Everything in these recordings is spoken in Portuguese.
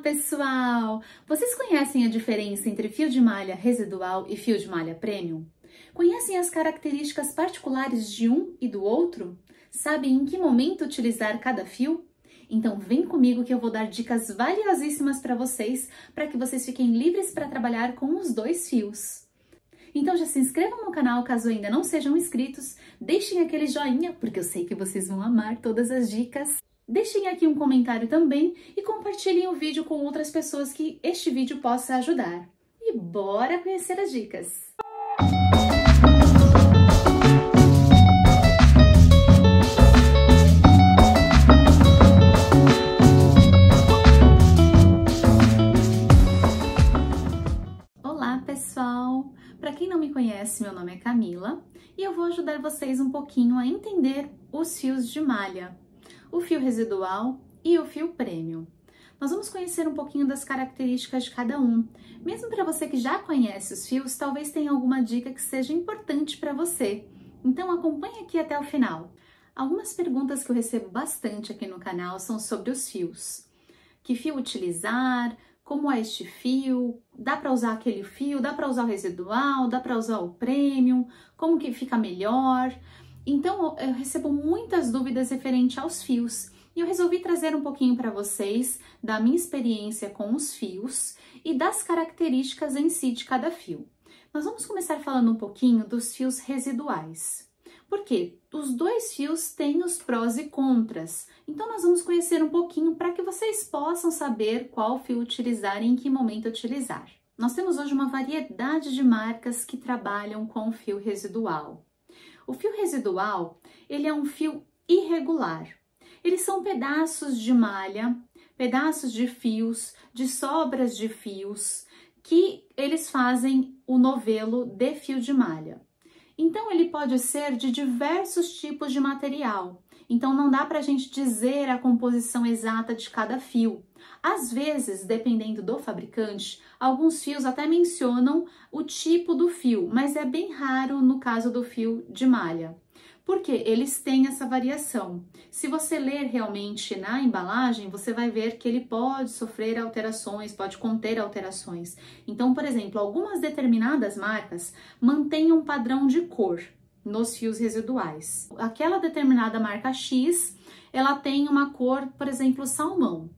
pessoal! Vocês conhecem a diferença entre fio de malha residual e fio de malha premium? Conhecem as características particulares de um e do outro? Sabem em que momento utilizar cada fio? Então vem comigo que eu vou dar dicas valiosíssimas para vocês fiquem livres para trabalhar com os dois fios. Então já se inscrevam no canal caso ainda não sejam inscritos, deixem aquele joinha porque eu sei que vocês vão amar todas as dicas. Deixem aqui um comentário também e compartilhem o vídeo com outras pessoas que este vídeo possa ajudar. E bora conhecer as dicas! Olá pessoal! Para quem não me conhece, meu nome é Camila e eu vou ajudar vocês um pouquinho a entender os fios de malha, o fio residual e o fio premium. Nós vamos conhecer um pouquinho das características de cada um. Mesmo para você que já conhece os fios, talvez tenha alguma dica que seja importante para você. Então acompanhe aqui até o final. Algumas perguntas que eu recebo bastante aqui no canal são sobre os fios. Que fio utilizar? Como é este fio? Dá para usar aquele fio? Dá para usar o residual? Dá para usar o premium? Como que fica melhor? Então, eu recebo muitas dúvidas referente aos fios e eu resolvi trazer um pouquinho para vocês da minha experiência com os fios e das características em si de cada fio. Nós vamos começar falando um pouquinho dos fios residuais. Porque os dois fios têm os prós e contras, então nós vamos conhecer um pouquinho para que vocês possam saber qual fio utilizar e em que momento utilizar. Nós temos hoje uma variedade de marcas que trabalham com o fio residual. O fio residual, ele é um fio irregular. Eles são pedaços de malha, pedaços de fios, de sobras de fios, que eles fazem o novelo de fio de malha. Então, ele pode ser de diversos tipos de material. Então, não dá para a gente dizer a composição exata de cada fio. Às vezes, dependendo do fabricante, alguns fios até mencionam o tipo do fio, mas é bem raro no caso do fio de malha. Porque eles têm essa variação. Se você ler realmente na embalagem, você vai ver que ele pode sofrer alterações, pode conter alterações. Então, por exemplo, algumas determinadas marcas mantêm um padrão de cor nos fios residuais. Aquela determinada marca X, ela tem uma cor, por exemplo, salmão.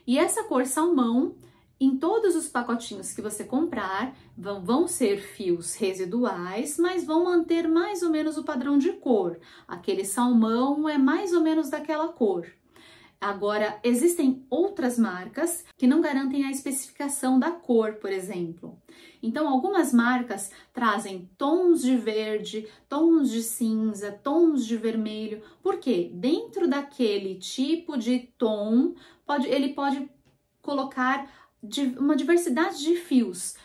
E essa cor salmão, em todos os pacotinhos que você comprar, vão ser fios residuais, mas vão manter mais ou menos o padrão de cor. Aquele salmão é mais ou menos daquela cor. Agora, existem outras marcas que não garantem a especificação da cor, por exemplo. Então, algumas marcas trazem tons de verde, tons de cinza, tons de vermelho, porque dentro daquele tipo de tom, ele pode colocar uma diversidade de fios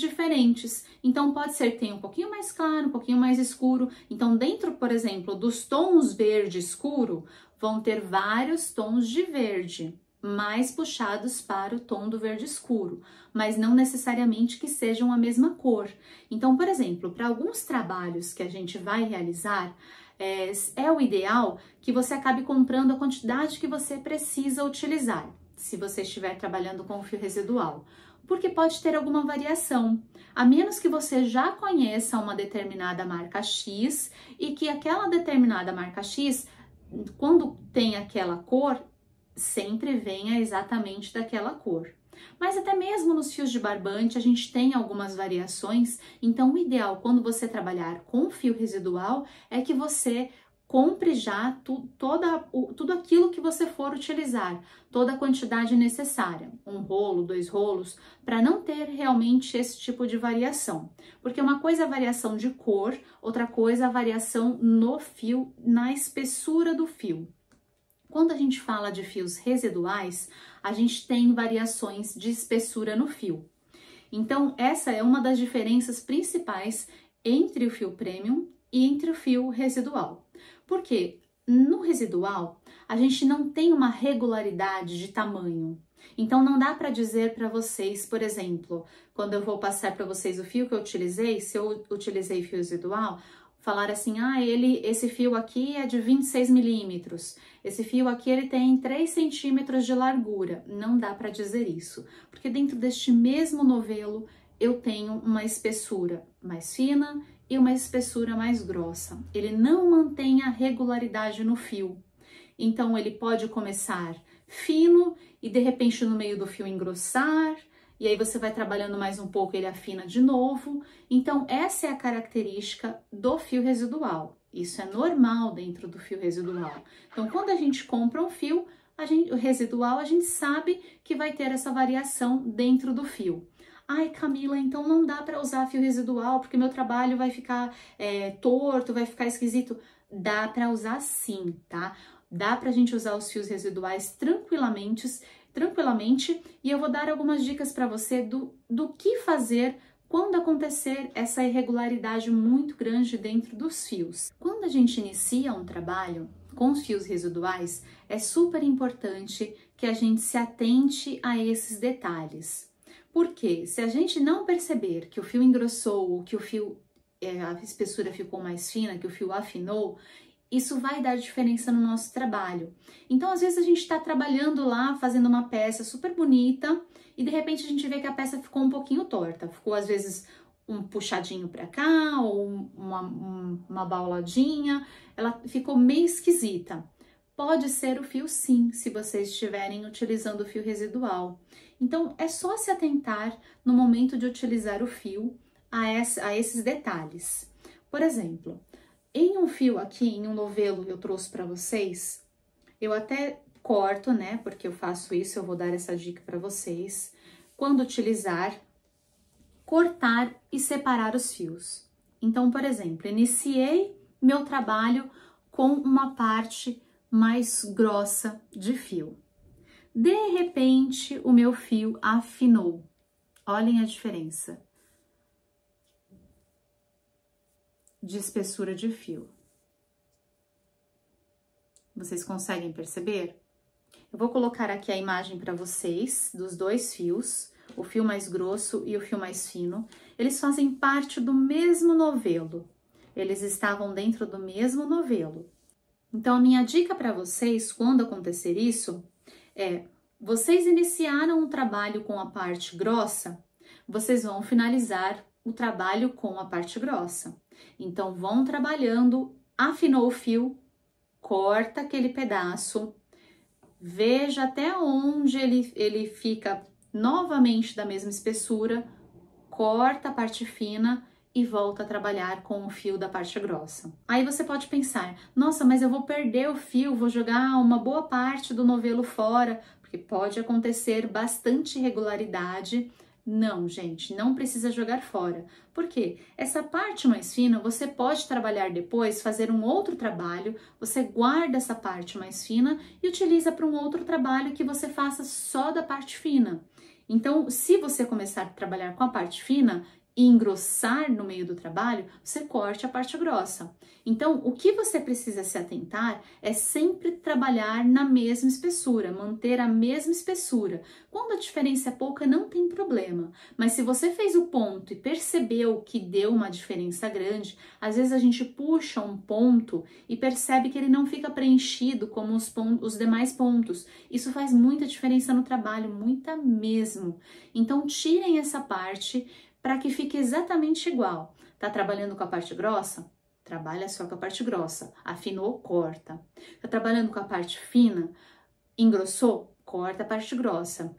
diferentes. Então, pode ser que tenha um pouquinho mais claro, um pouquinho mais escuro. Então, dentro, por exemplo, dos tons verde escuro, vão ter vários tons de verde, mais puxados para o tom do verde escuro, mas não necessariamente que sejam a mesma cor. Então, por exemplo, para alguns trabalhos que a gente vai realizar, é o ideal que você acabe comprando a quantidade que você precisa utilizar, se você estiver trabalhando com o fio residual, porque pode ter alguma variação, a menos que você já conheça uma determinada marca X e que aquela determinada marca X, quando tem aquela cor, sempre venha exatamente daquela cor. Mas até mesmo nos fios de barbante a gente tem algumas variações, então o ideal quando você trabalhar com fio residual é que você compre já tudo aquilo que você for utilizar, toda a quantidade necessária, um rolo, 2 rolos, para não ter realmente esse tipo de variação. Porque uma coisa é a variação de cor, outra coisa é a variação no fio, na espessura do fio. Quando a gente fala de fios residuais, a gente tem variações de espessura no fio. Então, essa é uma das diferenças principais entre o fio premium e entre o fio residual. Porque no residual, a gente não tem uma regularidade de tamanho. Então, não dá para dizer para vocês, por exemplo, quando eu vou passar para vocês o fio que eu utilizei, se eu utilizei fio residual, falar assim, esse fio aqui é de 26 milímetros, esse fio aqui ele tem 3 centímetros de largura. Não dá para dizer isso, porque dentro deste mesmo novelo eu tenho uma espessura mais fina e uma espessura mais grossa. Ele não mantém a regularidade no fio. Então ele pode começar fino e de repente no meio do fio engrossar, e aí você vai trabalhando mais um pouco, ele afina de novo. Então essa é a característica do fio residual. Isso é normal dentro do fio residual. Então quando a gente compra um fio, o residual, a gente sabe que vai ter essa variação dentro do fio. Ai, Camila, então não dá para usar fio residual porque meu trabalho vai ficar torto, vai ficar esquisito. Dá para usar sim, tá? Dá pra gente usar os fios residuais tranquilamente, e eu vou dar algumas dicas para você do que fazer quando acontecer essa irregularidade muito grande dentro dos fios. Quando a gente inicia um trabalho com os fios residuais, é super importante que a gente se atente a esses detalhes. Porque se a gente não perceber que o fio engrossou ou que a espessura ficou mais fina, que o fio afinou, isso vai dar diferença no nosso trabalho. Então, às vezes a gente está trabalhando lá, fazendo uma peça super bonita e de repente a gente vê que a peça ficou um pouquinho torta. Ficou, às vezes, um puxadinho para cá ou uma bauladinha. Ela ficou meio esquisita. Pode ser o fio sim, se vocês estiverem utilizando o fio residual. Então, é só se atentar no momento de utilizar o fio a esses detalhes. Por exemplo, em um fio aqui, em um novelo que eu trouxe para vocês, eu até corto, né? Porque eu faço isso, eu vou dar essa dica para vocês. Quando utilizar, cortar e separar os fios. Então, por exemplo, iniciei meu trabalho com uma parte mais grossa de fio. De repente, o meu fio afinou. Olhem a diferença de espessura de fio. Vocês conseguem perceber? Eu vou colocar aqui a imagem para vocês dos dois fios, o fio mais grosso e o fio mais fino. Eles fazem parte do mesmo novelo. Eles estavam dentro do mesmo novelo. Então, a minha dica para vocês, quando acontecer isso, é: vocês iniciaram um trabalho com a parte grossa, vocês vão finalizar o trabalho com a parte grossa. Então, vão trabalhando, afinou o fio, corta aquele pedaço, veja até onde ele fica novamente da mesma espessura, corta a parte fina e volta a trabalhar com o fio da parte grossa. Aí você pode pensar, nossa, mas eu vou perder o fio, vou jogar uma boa parte do novelo fora, porque pode acontecer bastante irregularidade. Não, gente, não precisa jogar fora. Por quê? Essa parte mais fina você pode trabalhar depois, fazer um outro trabalho, você guarda essa parte mais fina e utiliza para um outro trabalho que você faça só da parte fina. Então, se você começar a trabalhar com a parte fina e engrossar no meio do trabalho, você corte a parte grossa. Então, o que você precisa se atentar é sempre trabalhar na mesma espessura, manter a mesma espessura. Quando a diferença é pouca, não tem problema. Mas se você fez o ponto e percebeu que deu uma diferença grande, às vezes a gente puxa um ponto e percebe que ele não fica preenchido como os demais pontos. Isso faz muita diferença no trabalho, muita mesmo. Então, tirem essa parte para que fique exatamente igual. Tá trabalhando com a parte grossa? Trabalha só com a parte grossa. Afinou, corta. Tá trabalhando com a parte fina? Engrossou? Corta a parte grossa.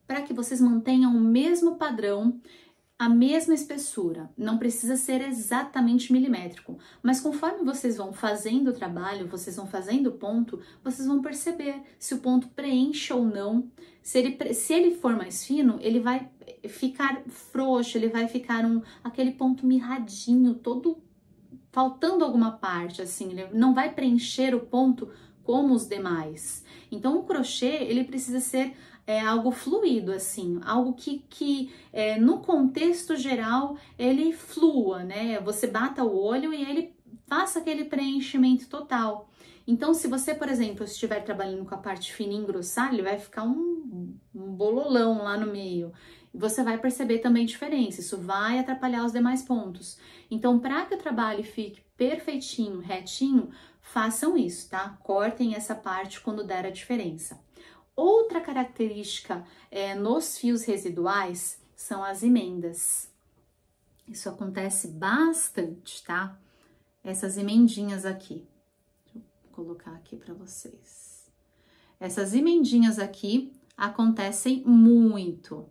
Para que vocês mantenham o mesmo padrão, a mesma espessura. Não precisa ser exatamente milimétrico, mas conforme vocês vão fazendo o trabalho, vocês vão fazendo o ponto, vocês vão perceber se o ponto preenche ou não. Se ele for mais fino, ele vai ficar frouxo, ele vai ficar aquele ponto mirradinho, todo faltando alguma parte, assim, ele não vai preencher o ponto como os demais. Então, o crochê, ele precisa ser algo fluido, assim, algo que no contexto geral, ele flua, né? Você bata o olho e ele faça aquele preenchimento total. Então, se você, por exemplo, estiver trabalhando com a parte fina e engrossar, ele vai ficar um bololão lá no meio. Você vai perceber também diferença, isso vai atrapalhar os demais pontos. Então, para que o trabalho fique perfeitinho, retinho, façam isso, tá? Cortem essa parte quando der a diferença. Outra característica nos fios residuais são as emendas. Isso acontece bastante, tá? Essas emendinhas aqui. Deixa eu colocar aqui para vocês. Essas emendinhas aqui acontecem muito.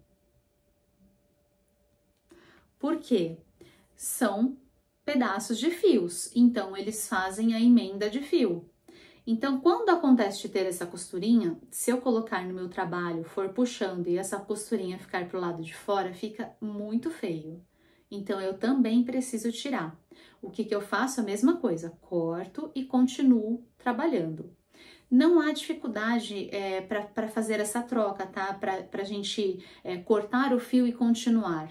Por quê? São pedaços de fios, então eles fazem a emenda de fio. Então, quando acontece de ter essa costurinha, se eu colocar no meu trabalho, for puxando e essa costurinha ficar pro lado de fora, fica muito feio. Então, eu também preciso tirar. O que eu faço? A mesma coisa, corto e continuo trabalhando. Não há dificuldade para fazer essa troca, tá? Pra gente cortar o fio e continuar.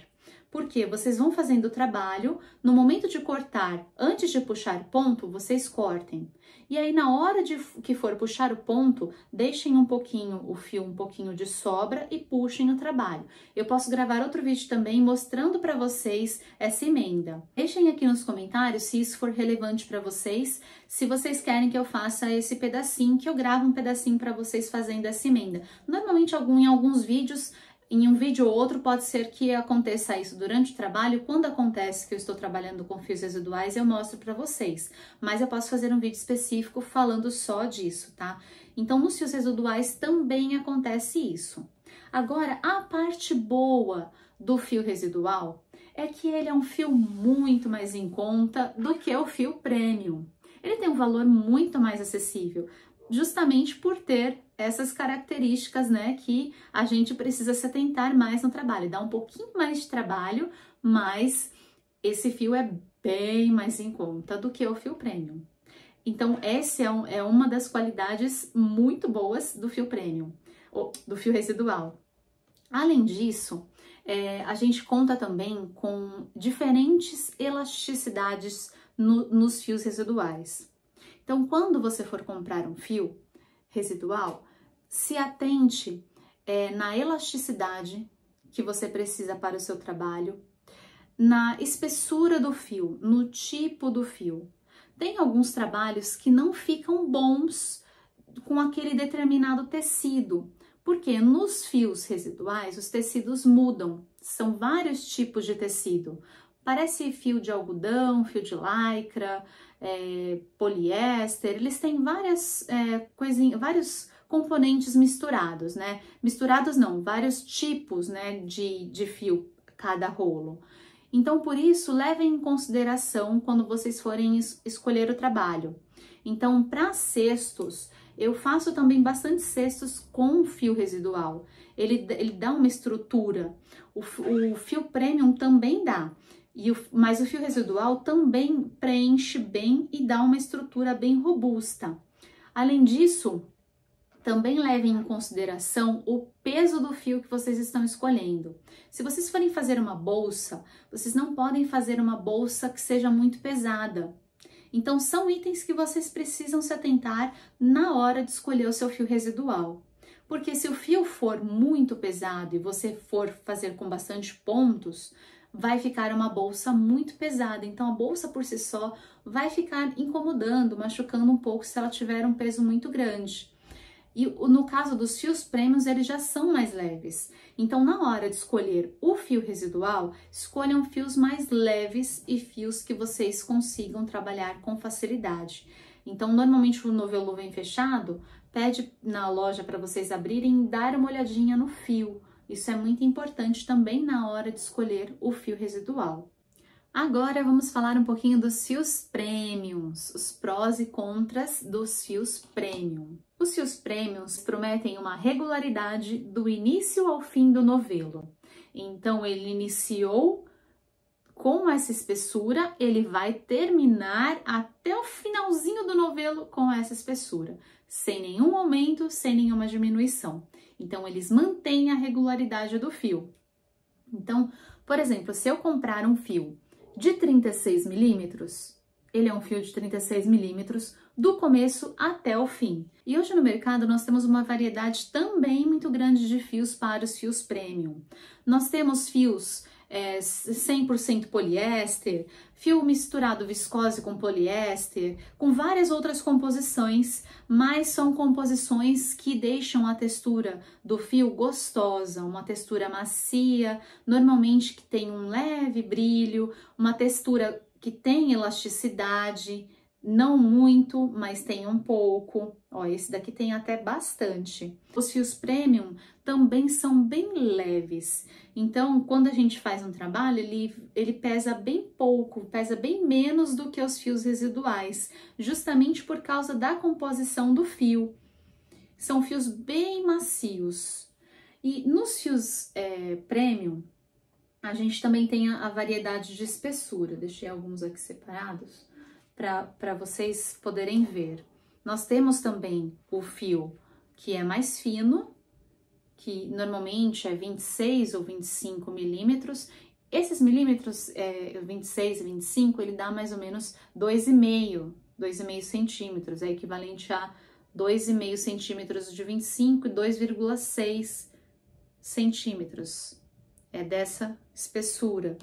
Porque vocês vão fazendo o trabalho, no momento de cortar, antes de puxar ponto, vocês cortem. E aí, na hora que for puxar o ponto, deixem um pouquinho o fio, um pouquinho de sobra e puxem o trabalho. Eu posso gravar outro vídeo também mostrando para vocês essa emenda. Deixem aqui nos comentários se isso for relevante para vocês, se vocês querem que eu faça esse pedacinho, que eu gravo um pedacinho para vocês fazendo essa emenda. Normalmente, em alguns vídeos, em um vídeo ou outro, pode ser que aconteça isso durante o trabalho. Quando acontece que eu estou trabalhando com fios residuais, eu mostro para vocês. Mas eu posso fazer um vídeo específico falando só disso, tá? Então, nos fios residuais também acontece isso. Agora, a parte boa do fio residual é que ele é um fio muito mais em conta do que o fio premium. Ele tem um valor muito mais acessível, justamente por ter essas características, né, que a gente precisa se atentar mais no trabalho. Dá um pouquinho mais de trabalho, mas esse fio é bem mais em conta do que o fio premium. Então, essa é uma das qualidades muito boas do fio premium, ou do fio residual. Além disso, a gente conta também com diferentes elasticidades nos fios residuais. Então, quando você for comprar um fio residual, se atente na elasticidade que você precisa para o seu trabalho, na espessura do fio, no tipo do fio. Tem alguns trabalhos que não ficam bons com aquele determinado tecido, porque nos fios residuais os tecidos mudam, são vários tipos de tecido. Parece fio de algodão, fio de lycra, poliéster, eles têm várias vários componentes misturados, né? Misturados não, vários tipos, né, de fio, cada rolo. Então, por isso, levem em consideração quando vocês forem escolher o trabalho. Então, para cestos, eu faço também bastante cestos com fio residual. Ele dá uma estrutura. O fio premium também dá. Mas o fio residual também preenche bem e dá uma estrutura bem robusta. Além disso, também levem em consideração o peso do fio que vocês estão escolhendo. Se vocês forem fazer uma bolsa, vocês não podem fazer uma bolsa que seja muito pesada. Então, são itens que vocês precisam se atentar na hora de escolher o seu fio residual. Porque se o fio for muito pesado e você for fazer com bastante pontos, vai ficar uma bolsa muito pesada. Então, a bolsa por si só vai ficar incomodando, machucando um pouco se ela tiver um peso muito grande. E no caso dos fios premiums, eles já são mais leves. Então, na hora de escolher o fio residual, escolham fios mais leves e fios que vocês consigam trabalhar com facilidade. Então, normalmente o novelo vem fechado, pede na loja para vocês abrirem e dar uma olhadinha no fio. Isso é muito importante também na hora de escolher o fio residual. Agora vamos falar um pouquinho dos fios premiums, os prós e contras dos fios premium. Os fios premiums prometem uma regularidade do início ao fim do novelo. Então, ele iniciou com essa espessura, ele vai terminar até o finalzinho do novelo com essa espessura, sem nenhum aumento, sem nenhuma diminuição. Então, eles mantêm a regularidade do fio. Então, por exemplo, se eu comprar um fio de 36 milímetros, ele é um fio de 36 milímetros do começo até o fim. E hoje no mercado nós temos uma variedade também muito grande de fios para os fios premium. Nós temos fios 100% poliéster, fio misturado viscose com poliéster, com várias outras composições, mas são composições que deixam a textura do fio gostosa, uma textura macia, normalmente que tem um leve brilho, uma textura que tem elasticidade, não muito, mas tem um pouco. Ó, esse daqui tem até bastante. Os fios premium também são bem leves. Então, quando a gente faz um trabalho, ele pesa bem pouco, pesa bem menos do que os fios residuais, justamente por causa da composição do fio. São fios bem macios. E nos fios premium, a gente também tem a variedade de espessura. Deixei alguns aqui separados para vocês poderem ver. Nós temos também o fio que é mais fino, que normalmente é 26 ou 25 milímetros. Esses milímetros, 26 e 25, ele dá mais ou menos 2,5 centímetros, é equivalente a 2,5 centímetros de 25 e 2,6 centímetros. É dessa espessura.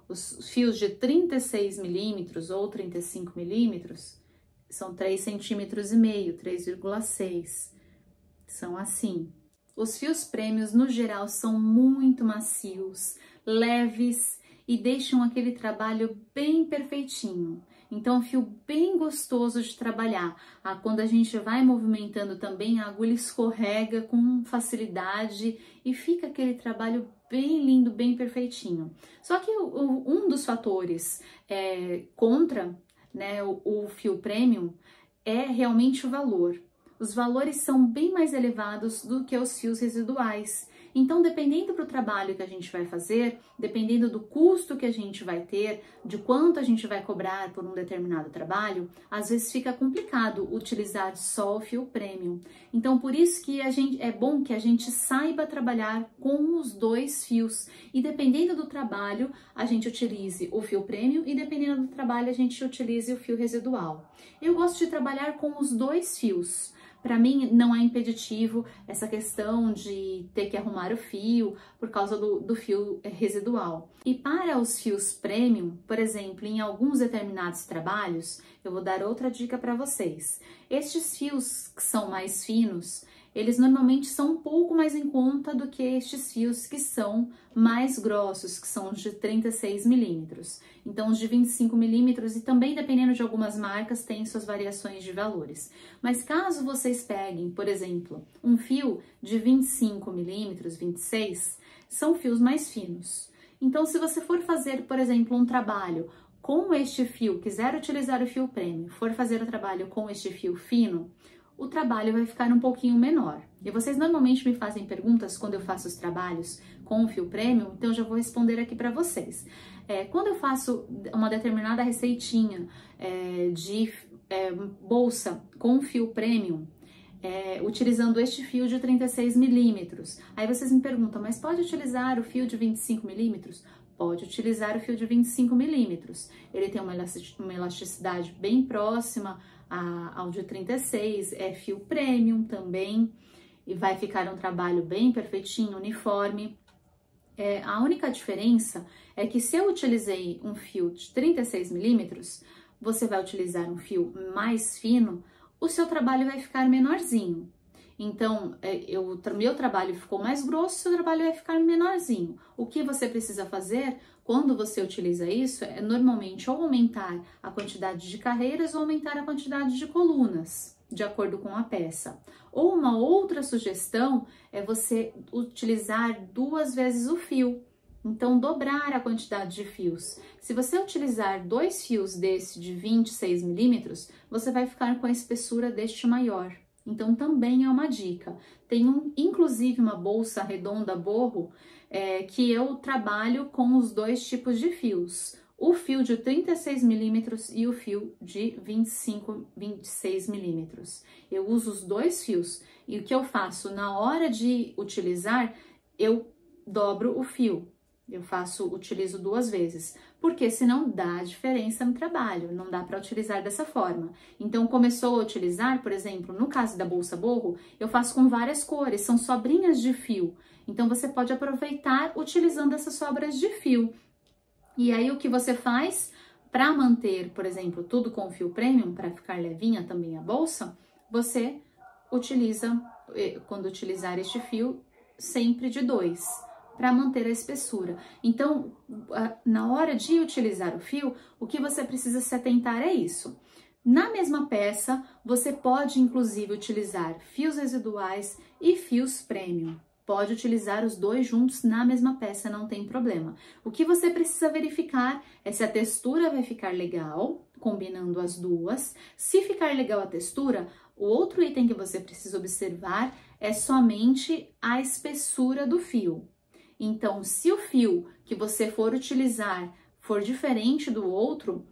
Os fios de 36 milímetros ou 35 milímetros são 3,5 centímetros, 3,6. São assim. Os fios prêmios, no geral, são muito macios, leves e deixam aquele trabalho bem perfeitinho. Então, é um fio bem gostoso de trabalhar. Quando a gente vai movimentando também, a agulha escorrega com facilidade e fica aquele trabalho bem lindo, bem perfeitinho. Só que um dos fatores contra, né, o fio premium é realmente o valor. Os valores são bem mais elevados do que os fios residuais. Então, dependendo do trabalho que a gente vai fazer, dependendo do custo que a gente vai ter, de quanto a gente vai cobrar por um determinado trabalho, às vezes fica complicado utilizar só o fio premium. Então, por isso que é bom que a gente saiba trabalhar com os dois fios. E dependendo do trabalho, a gente utilize o fio premium e dependendo do trabalho, a gente utilize o fio residual. Eu gosto de trabalhar com os dois fios. Para mim, não é impeditivo essa questão de ter que arrumar o fio por causa do fio residual. E para os fios premium, por exemplo, em alguns determinados trabalhos, eu vou dar outra dica para vocês. Estes fios que são mais finos, eles normalmente são um pouco mais em conta do que estes fios que são mais grossos, que são os de 36 milímetros. Então, os de 25 milímetros, e também dependendo de algumas marcas, tem suas variações de valores. Mas caso vocês peguem, por exemplo, um fio de 25 milímetros, 26, são fios mais finos. Então, se você for fazer, por exemplo, um trabalho com este fio, quiser utilizar o fio premium, for fazer o trabalho com este fio fino, o trabalho vai ficar um pouquinho menor. E vocês normalmente me fazem perguntas quando eu faço os trabalhos com o fio premium, então eu já vou responder aqui para vocês. Quando eu faço uma determinada receitinha de bolsa com fio premium, utilizando este fio de 36 milímetros, aí vocês me perguntam, mas pode utilizar o fio de 25 milímetros? Pode utilizar o fio de 25 milímetros. Ele tem uma elasticidade bem próxima ao de 36, é fio premium também, e vai ficar um trabalho bem perfeitinho, uniforme. A única diferença é que se eu utilizei um fio de 36 milímetros, você vai utilizar um fio mais fino, o seu trabalho vai ficar menorzinho. Então, meu trabalho ficou mais grosso, seu trabalho vai ficar menorzinho. O que você precisa fazer quando você utiliza isso é normalmente ou aumentar a quantidade de carreiras ou aumentar a quantidade de colunas, de acordo com a peça. Ou uma outra sugestão é você utilizar 2 vezes o fio. Então, dobrar a quantidade de fios. Se você utilizar 2 fios desse de 26 milímetros, você vai ficar com a espessura deste maior. Então, também é uma dica. Tem inclusive uma bolsa redonda borro que eu trabalho com os 2 tipos de fios. O fio de 36 milímetros e o fio de 26 milímetros. Eu uso os 2 fios e o que eu faço na hora de utilizar, eu dobro o fio. Utilizo 2 vezes, porque senão dá diferença no trabalho, não dá para utilizar dessa forma. Então, começou a utilizar, por exemplo, no caso da bolsa borro, eu faço com várias cores, são sobrinhas de fio. Então, você pode aproveitar utilizando essas sobras de fio. E aí, o que você faz para manter, por exemplo, tudo com fio premium, para ficar levinha também a bolsa, você utiliza, quando utilizar este fio, sempre de 2, para manter a espessura. Então, na hora de utilizar o fio, o que você precisa se atentar é isso. Na mesma peça, você pode inclusive utilizar fios residuais e fios premium. Pode utilizar os 2 juntos na mesma peça, não tem problema. O que você precisa verificar é se a textura vai ficar legal, combinando as duas. Se ficar legal a textura, o outro item que você precisa observar é somente a espessura do fio. Então, se o fio que você for utilizar for diferente do outro,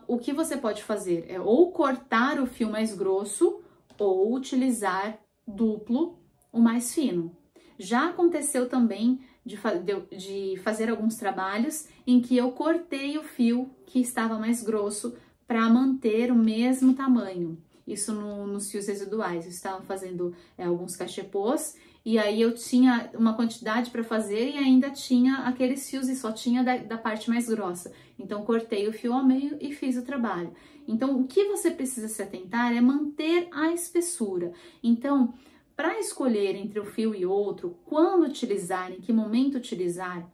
o que você pode fazer é ou cortar o fio mais grosso ou utilizar duplo, o mais fino. Já aconteceu também de fazer alguns trabalhos em que eu cortei o fio que estava mais grosso para manter o mesmo tamanho. Isso nos fios residuais. Eu estava fazendo alguns cachepôs e aí eu tinha uma quantidade para fazer e ainda tinha aqueles fios e só tinha da parte mais grossa. Então, cortei o fio ao meio e fiz o trabalho. Então, o que você precisa se atentar é manter a espessura. Então, para escolher entre um fio e outro, quando utilizar, em que momento utilizar,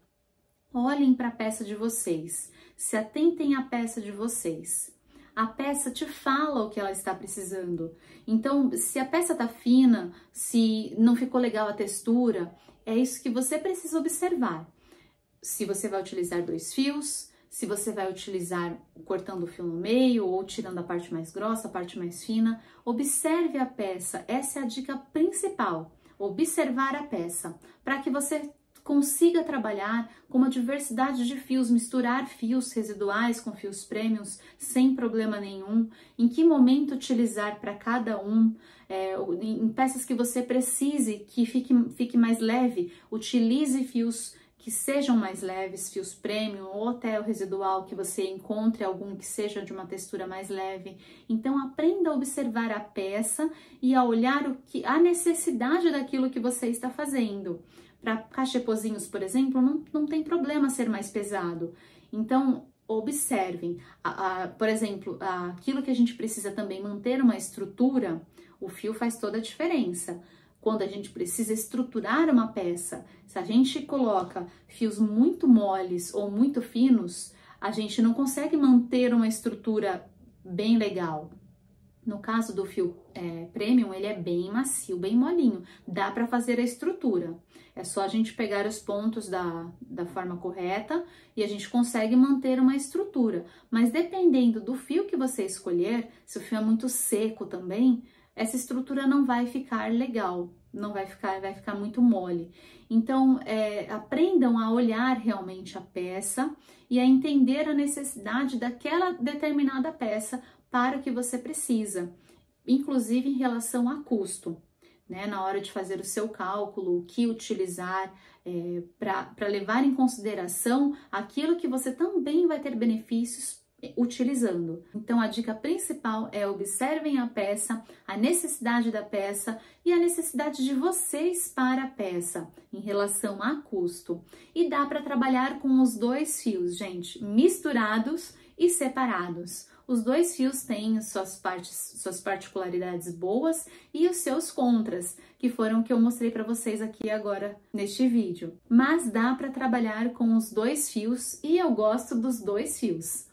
olhem para a peça de vocês, se atentem à peça de vocês. A peça te fala o que ela está precisando. Então, se a peça tá fina, se não ficou legal a textura, é isso que você precisa observar. Se você vai utilizar 2 fios, se você vai utilizar cortando o fio no meio ou tirando a parte mais grossa, a parte mais fina, observe a peça. Essa é a dica principal, observar a peça, para que você consiga trabalhar com uma diversidade de fios, misturar fios residuais com fios premiums sem problema nenhum, em que momento utilizar para cada um, em peças que você precise que fique mais leve, utilize fios que sejam mais leves, fios premium ou até o residual, que você encontre algum que seja de uma textura mais leve. Então, aprenda a observar a peça e a olhar a necessidade daquilo que você está fazendo. Para cachepôzinhos, por exemplo, não tem problema ser mais pesado. Então, observem. Por exemplo, aquilo que a gente precisa também manter uma estrutura, o fio faz toda a diferença. Quando a gente precisa estruturar uma peça, se a gente coloca fios muito moles ou muito finos, a gente não consegue manter uma estrutura bem legal. No caso do fio premium, ele é bem macio, bem molinho, dá para fazer a estrutura. É só a gente pegar os pontos da forma correta e a gente consegue manter uma estrutura. Mas dependendo do fio que você escolher, se o fio é muito seco também, essa estrutura não vai ficar legal, vai ficar muito mole. Então, aprendam a olhar realmente a peça e a entender a necessidade daquela determinada peça para o que você precisa, inclusive em relação a custo, né? Na hora de fazer o seu cálculo, o que utilizar, para levar em consideração aquilo que você também vai ter benefícios utilizando. Então, a dica principal é observem a peça, a necessidade da peça e a necessidade de vocês para a peça em relação a custo. E dá para trabalhar com os 2 fios, gente, misturados e separados. Os 2 fios têm suas particularidades boas e os seus contras, que foram o que eu mostrei para vocês aqui agora neste vídeo. Mas dá para trabalhar com os 2 fios e eu gosto dos 2 fios.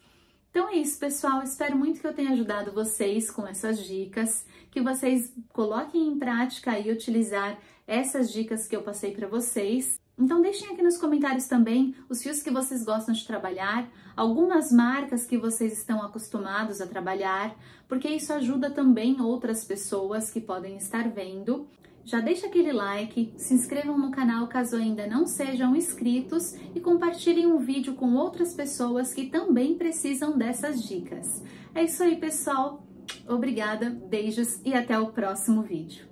Então é isso, pessoal. Espero muito que eu tenha ajudado vocês com essas dicas, que vocês coloquem em prática e utilizar essas dicas que eu passei para vocês. Então deixem aqui nos comentários também os fios que vocês gostam de trabalhar, algumas marcas que vocês estão acostumados a trabalhar, porque isso ajuda também outras pessoas que podem estar vendo. Já deixa aquele like, se inscrevam no canal caso ainda não sejam inscritos e compartilhem o vídeo com outras pessoas que também precisam dessas dicas. É isso aí, pessoal. Obrigada, beijos e até o próximo vídeo.